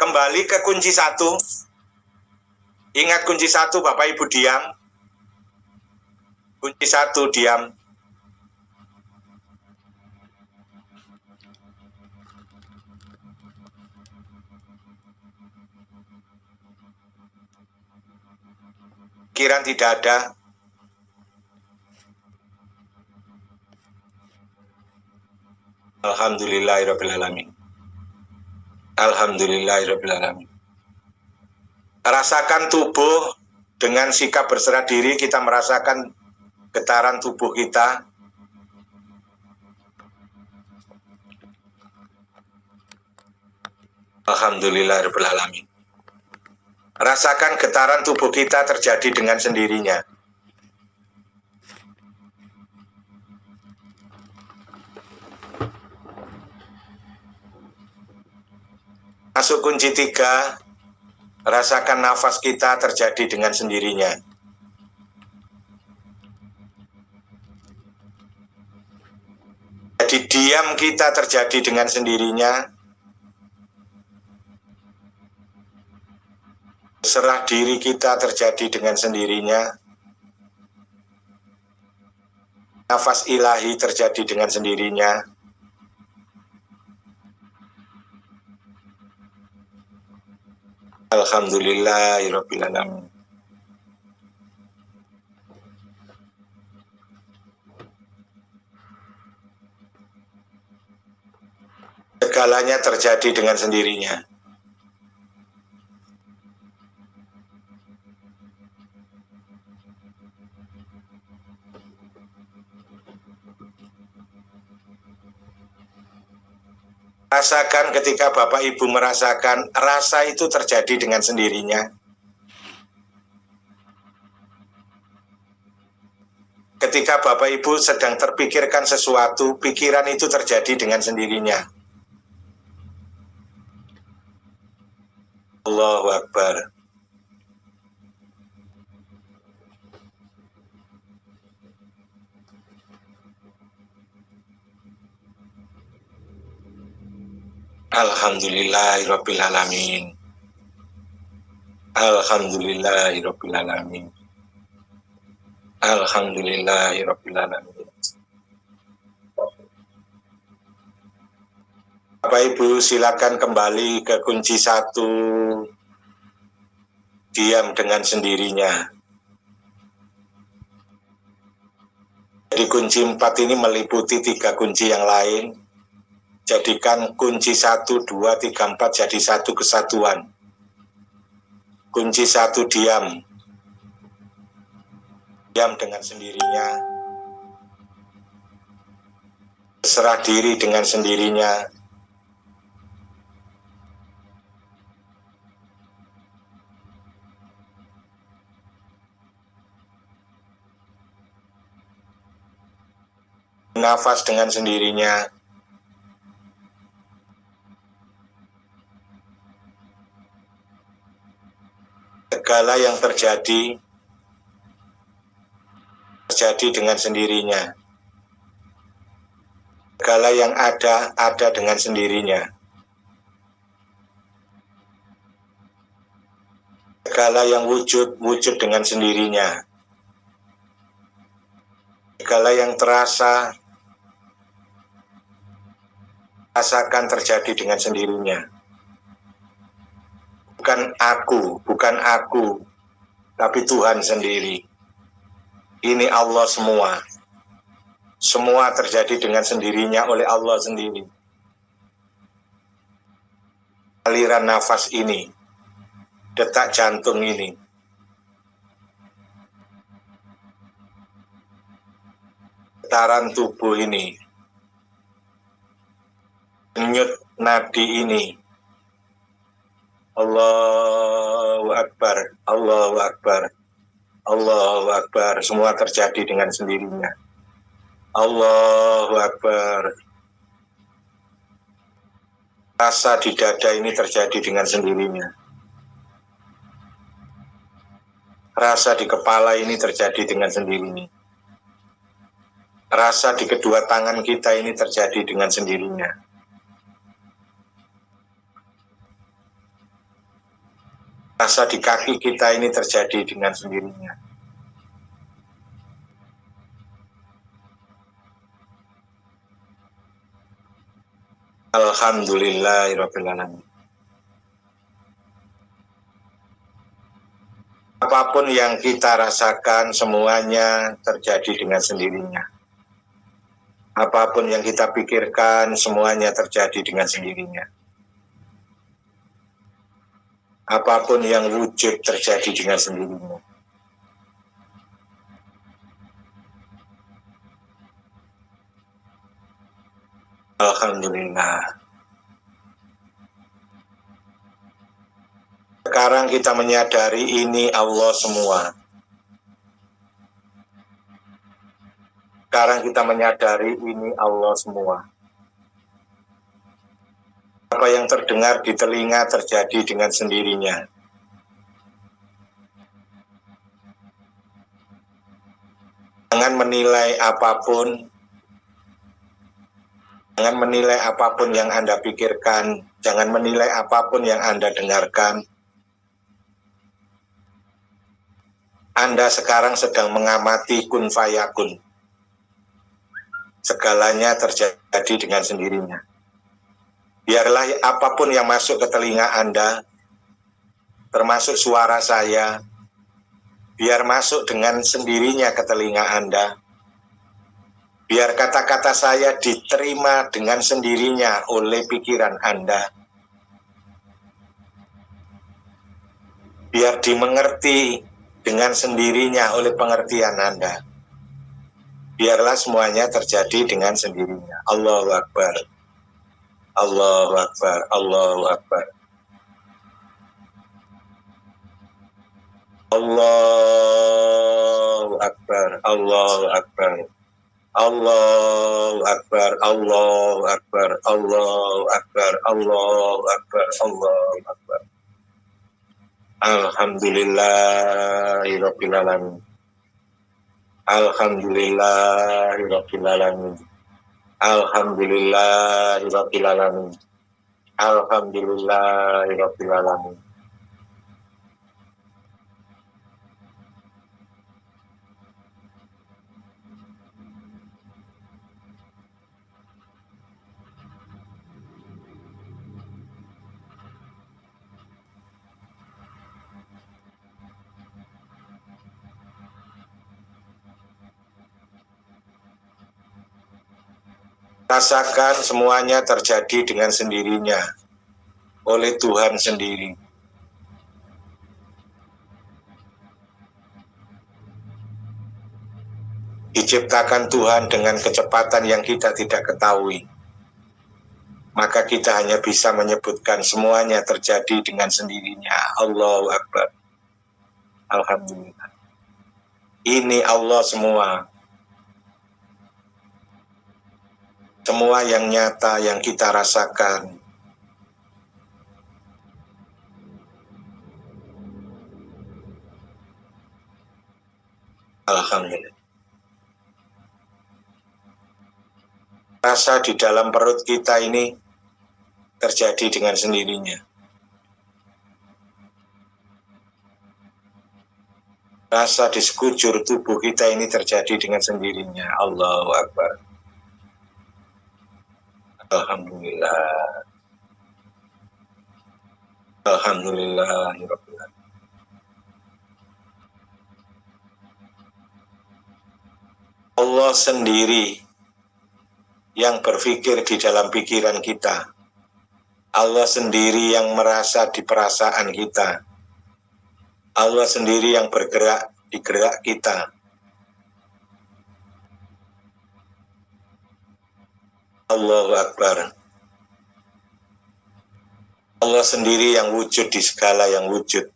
Kembali ke kunci 1. Ingat kunci 1, Bapak Ibu diam. Kunci 1 diam. Pikiran tidak ada. Alhamdulillahirrabbilalamin. Alhamdulillahirrabbilalamin. Rasakan tubuh dengan sikap berserah diri, kita merasakan getaran tubuh kita. Alhamdulillahirrabbilalamin. Rasakan getaran tubuh kita terjadi dengan sendirinya. Masuk kunci 3, rasakan nafas kita terjadi dengan sendirinya. Jadi diam kita terjadi dengan sendirinya. Serah diri kita terjadi dengan sendirinya. Nafas ilahi terjadi dengan sendirinya. Alhamdulillahirrabbilalamin. Segalanya terjadi dengan sendirinya. Rasakan ketika Bapak Ibu merasakan rasa itu terjadi dengan sendirinya. Ketika Bapak Ibu sedang terpikirkan sesuatu, pikiran itu terjadi dengan sendirinya. Allahu Akbar. Alhamdulillahirrabbilalamin. Alhamdulillahirrabbilalamin. Alhamdulillahirrabbilalamin. Bapak Ibu silakan kembali ke kunci 1. Diam dengan sendirinya. Jadi kunci 4 ini meliputi 3 kunci yang lain. Jadikan kunci 1, 2, 3, 4 jadi satu kesatuan. Kunci 1 diam. Diam dengan sendirinya. Serah diri dengan sendirinya. Nafas dengan sendirinya. Segala yang terjadi dengan sendirinya. Segala yang ada dengan sendirinya. Segala yang wujud dengan sendirinya. Segala yang terasa, rasakan terjadi dengan sendirinya. Bukan aku, tapi Tuhan sendiri. Ini Allah semua. Semua terjadi dengan sendirinya oleh Allah sendiri. Aliran nafas ini, detak jantung ini, getaran tubuh ini, denyut nadi ini. Allahu Akbar, Allahu Akbar, Allahu Akbar. Semua terjadi dengan sendirinya. Allahu Akbar. Rasa di dada ini terjadi dengan sendirinya. Rasa di kepala ini terjadi dengan sendirinya. Rasa di kedua tangan kita ini terjadi dengan sendirinya. Rasa di kaki kita ini terjadi dengan sendirinya. Alhamdulillahirabbil alamin. Apapun yang kita rasakan semuanya terjadi dengan sendirinya. Apapun yang kita pikirkan semuanya terjadi dengan sendirinya. Apapun yang wujud terjadi dengan sendirinya. Alhamdulillah. Sekarang kita menyadari ini Allah semua. Sekarang kita menyadari ini Allah semua. Apa yang terdengar di telinga terjadi dengan sendirinya. Jangan menilai apapun. Jangan menilai apapun yang Anda pikirkan. Jangan menilai apapun yang Anda dengarkan. Anda sekarang sedang mengamati kun fayakun. Segalanya terjadi dengan sendirinya. Biarlah apapun yang masuk ke telinga Anda, termasuk suara saya, biar masuk dengan sendirinya ke telinga Anda. Biar kata-kata saya diterima dengan sendirinya oleh pikiran Anda. Biar dimengerti dengan sendirinya oleh pengertian Anda. Biarlah semuanya terjadi dengan sendirinya. Allahu Akbar. Allahu Akbar. Allahu Akbar. Allahu Akbar. Allahu Akbar. Allahu Akbar. Allahu Akbar. Allahu Akbar. Allahu Akbar. Allahu Akbar. Alhamdulillahirabbil alamin. Alhamdulillahirabbil alamin. Alhamdulillahirabbil alamin. Alhamdulillahirabbil alamin. Rasakan semuanya terjadi dengan sendirinya, oleh Tuhan sendiri. Diciptakan Tuhan dengan kecepatan yang kita tidak ketahui. Maka kita hanya bisa menyebutkan semuanya terjadi dengan sendirinya. Allahu Akbar. Alhamdulillah. Ini Allah semua. Semua yang nyata yang kita rasakan. Alhamdulillah. Rasa di dalam perut kita ini terjadi dengan sendirinya. Rasa di sekujur tubuh kita ini terjadi dengan sendirinya. Allahu Akbar. Alhamdulillah. Alhamdulillahirabbil alamin. Allah sendiri yang berpikir di dalam pikiran kita. Allah sendiri yang merasa di perasaan kita. Allah sendiri yang bergerak di gerak kita. Allahu Akbar. Allah sendiri yang wujud di segala yang wujud.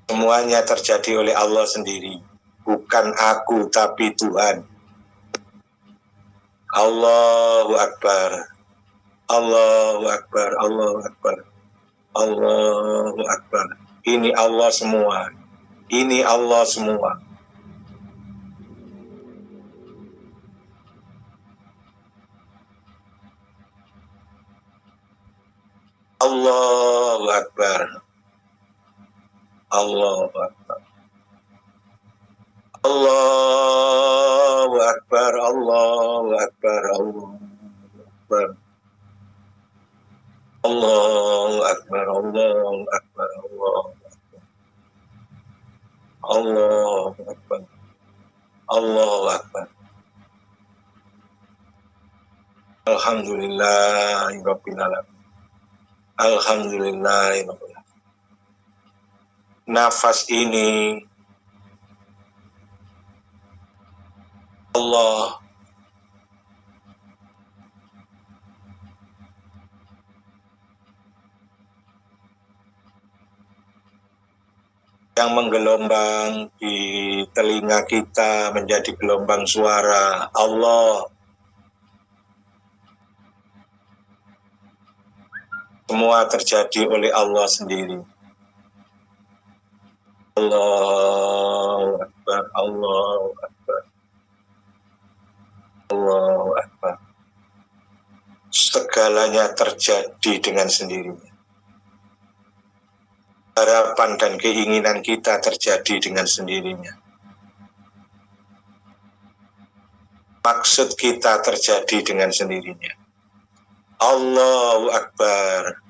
Semuanya terjadi oleh Allah sendiri. Bukan aku, tapi Tuhan. Allahu Akbar. Allahu Akbar. Allahu Akbar. Allahu Akbar. Ini Allah semua. Ini Allah semua. Allahu Akbar. Allahu Akbar. Allahu Akbar. Allahu Akbar. Allahu Akbar. Allahu Akbar. Allahu Akbar. Allahu Akbar. Allahu Akbar. Alhamdulillahirabbil alamin. Alhamdulillahirabbil alamin. Nafas ini Allah yang menggelombang di telinga kita menjadi gelombang suara. Allah semua terjadi oleh Allah sendiri. Allahu Akbar, Allahu Akbar, Allahu Akbar. Segalanya terjadi dengan sendirinya. Harapan dan keinginan kita terjadi dengan sendirinya. Maksud kita terjadi dengan sendirinya. Allahu Akbar.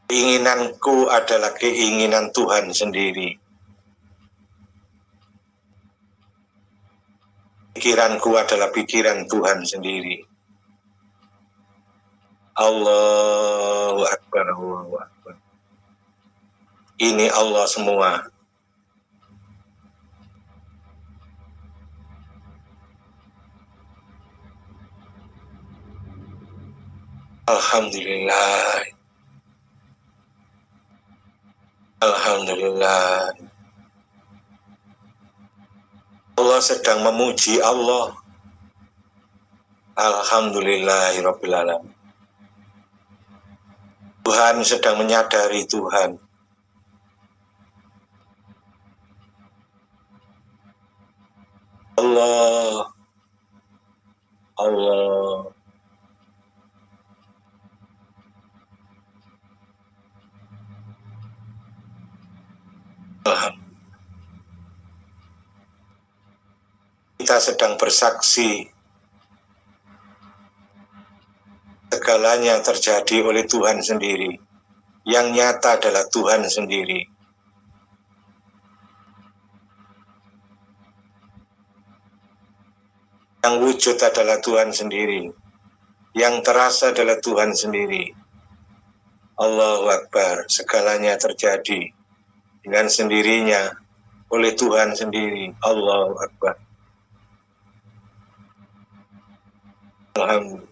Keinginanku adalah keinginan Tuhan sendiri. Pikiranku adalah pikiran Tuhan sendiri. Allahu Akbar, Allahu Akbar. Ini Allah semua. Alhamdulillah. Alhamdulillah. Allah sedang memuji Allah. Alhamdulillahirabbil alamin. Tuhan sedang menyadari Tuhan. Allah. Allah. Kita sedang bersaksi segalanya terjadi oleh Tuhan sendiri. Yang nyata adalah Tuhan sendiri. Yang wujud adalah Tuhan sendiri. Yang terasa adalah Tuhan sendiri. Allahu Akbar. Segalanya terjadi dengan sendirinya oleh Tuhan sendiri. Allahu Akbar. Alhamdulillah.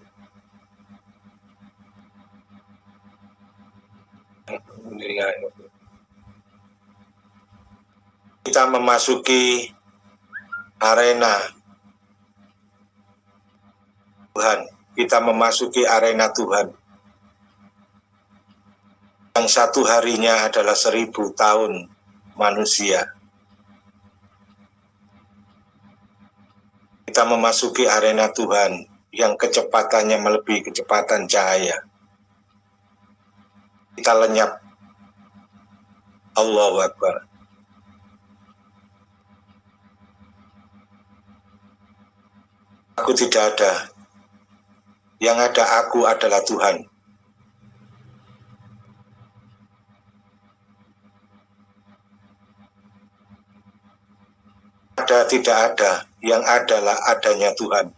Kita memasuki arena Tuhan. Kita memasuki arena Tuhan. Yang satu harinya adalah 1000 tahun manusia. Kita memasuki arena Tuhan yang kecepatannya melebihi kecepatan cahaya. Kita lenyap. Allahu Akbar. Aku tidak ada. Yang ada aku adalah Tuhan. Ada tidak ada, yang adalah adanya Tuhan.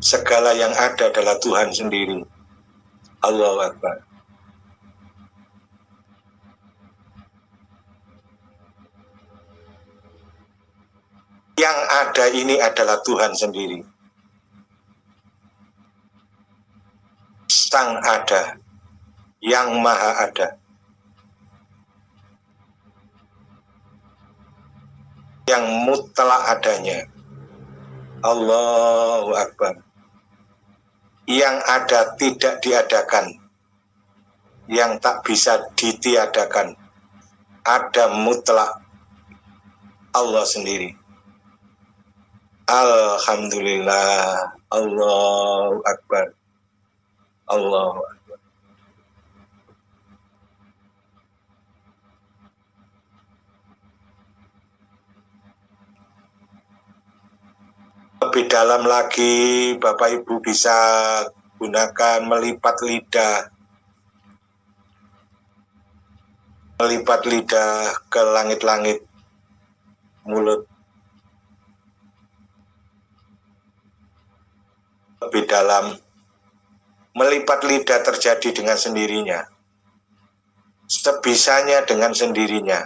Segala yang ada adalah Tuhan sendiri. Allahu Akbar. Yang ada ini adalah Tuhan sendiri. Sang ada, yang maha ada. Yang mutlak adanya. Allahu Akbar. Yang ada tidak diadakan, yang tak bisa ditiadakan, ada mutlak Allah sendiri. Alhamdulillah. Allahu Akbar. Allahu Akbar. Lebih dalam lagi, Bapak Ibu bisa gunakan melipat lidah. Melipat lidah ke langit-langit mulut. Lebih dalam, melipat lidah terjadi dengan sendirinya. Sebisanya dengan sendirinya.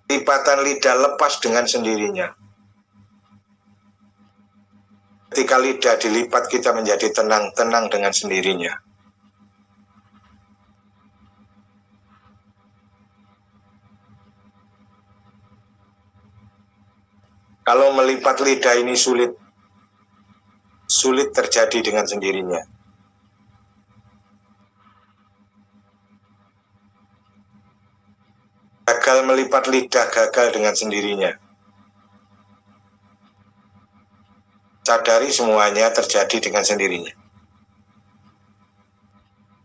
Lipatan lidah lepas dengan sendirinya. Ketika lidah dilipat, kita menjadi tenang dengan sendirinya. Kalau melipat lidah ini sulit terjadi dengan sendirinya. Gagal melipat lidah, gagal dengan sendirinya. Sadari semuanya terjadi dengan sendirinya.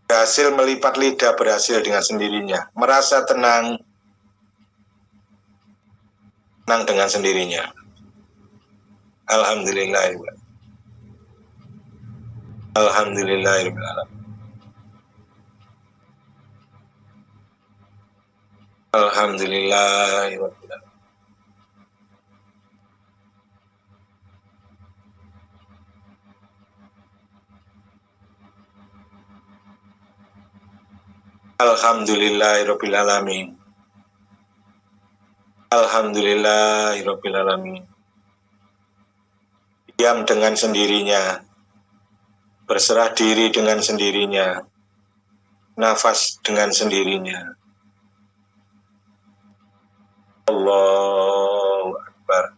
Berhasil melipat lidah, berhasil dengan sendirinya. Merasa tenang dengan sendirinya. Alhamdulillah. Alhamdulillahirrahmanirrahim. Alhamdulillahirrahmanirrahim. Alhamdulillahirrahmanirrahim. Alhamdulillahirrahmanirrahim. Diam dengan sendirinya. Berserah diri dengan sendirinya. Nafas dengan sendirinya. Allahu Akbar.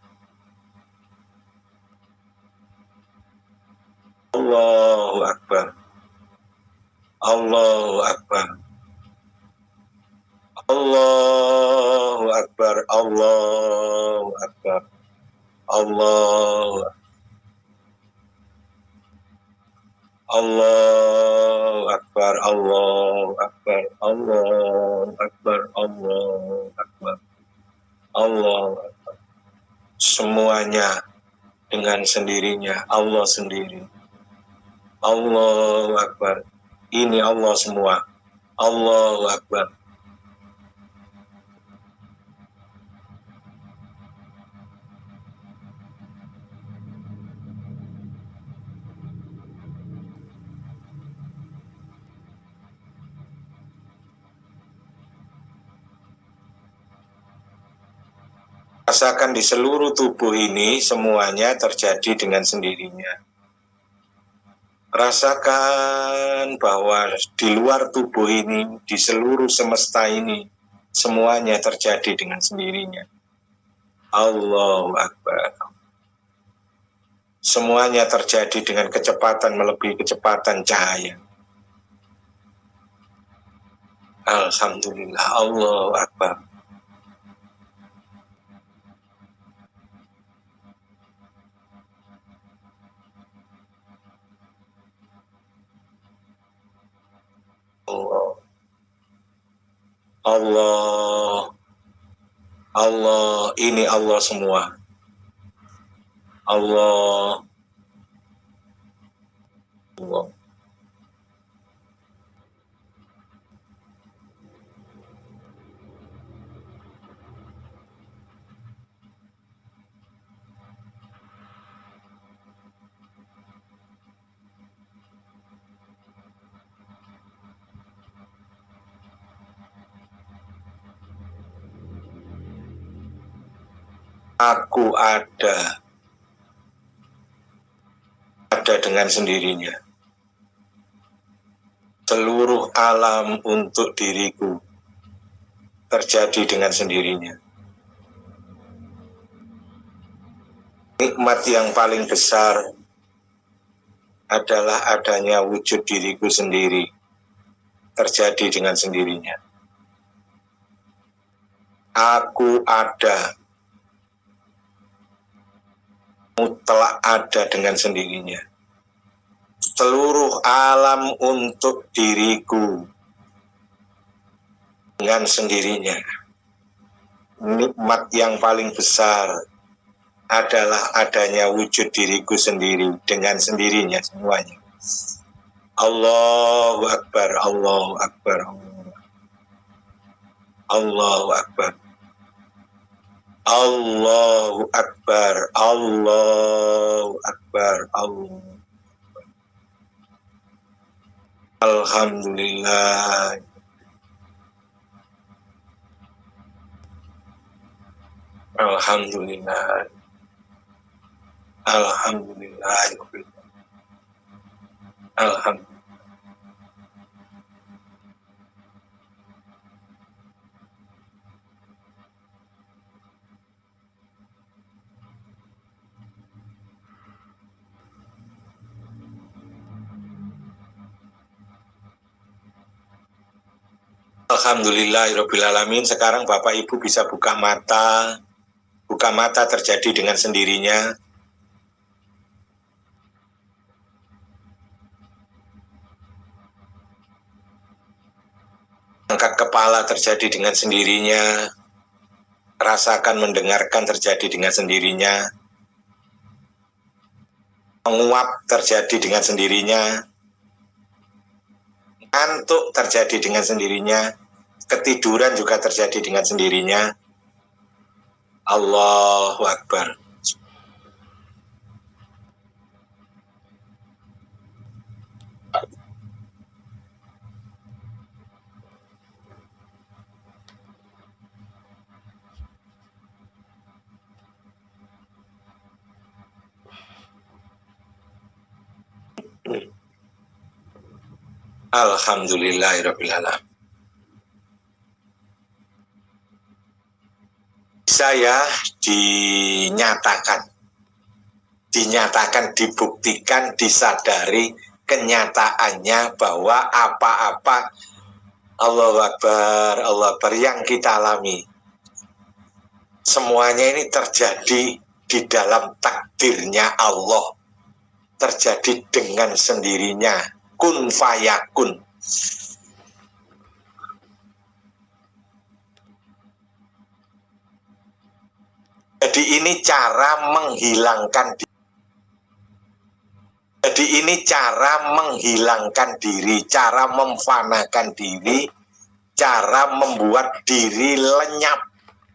Allahu Akbar. Allahu Akbar. Allahu Akbar. Allahu Akbar. Allahu Akbar. Allahu Akbar. Allahu Akbar. Allahu Akbar. Allahu Akbar. Semuanya dengan sendirinya, Allah sendiri. Allahu Akbar. Ini Allah semua. Allahu Akbar. Rasakan di seluruh tubuh ini semuanya terjadi dengan sendirinya. Rasakan bahwa di luar tubuh ini, di seluruh semesta ini, semuanya terjadi dengan sendirinya. Allahu Akbar. Semuanya terjadi dengan kecepatan melebihi kecepatan cahaya. Alhamdulillah. Allahu Akbar. Allah, ini Allah semua. Allah. Aku ada dengan sendirinya. Seluruh alam untuk diriku terjadi dengan sendirinya. Nikmat yang paling besar adalah adanya wujud diriku sendiri, terjadi dengan sendirinya. Aku ada, mutlak ada dengan sendirinya. Seluruh alam untuk diriku dengan sendirinya. Nikmat yang paling besar adalah adanya wujud diriku sendiri dengan sendirinya semuanya. Allahu Akbar, Allahu Akbar, Allahu Akbar, Allahu Akbar, Allahu Akbar, Allahu Akbar. Alhamdulillah. Alhamdulillah. Alhamdulillah. Alhamdulillah. Alhamdulillahirrabbilalamin. Sekarang Bapak Ibu bisa buka mata. Buka mata terjadi dengan sendirinya. Angkat kepala terjadi dengan sendirinya. Rasakan mendengarkan terjadi dengan sendirinya. Menguap terjadi dengan sendirinya. Ngantuk terjadi dengan sendirinya. Ketiduran juga terjadi dengan sendirinya. Allahu Akbar. Alhamdulillahirrabbilalamin. Saya dinyatakan, dibuktikan, disadari kenyataannya bahwa apa-apa Allahu Akbar, Allahu Akbar yang kita alami, semuanya ini terjadi di dalam takdirnya Allah, terjadi dengan sendirinya, kun fayakun. Jadi ini cara menghilangkan diri. Jadi ini cara menghilangkan diri, cara memfanakan diri, cara membuat diri lenyap,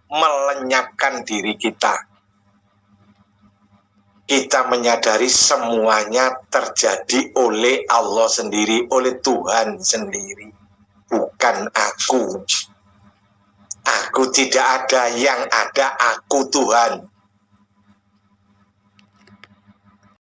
melenyapkan diri kita. Kita menyadari semuanya terjadi oleh Allah sendiri, oleh Tuhan sendiri, bukan aku. Aku tidak ada, yang ada aku Tuhan.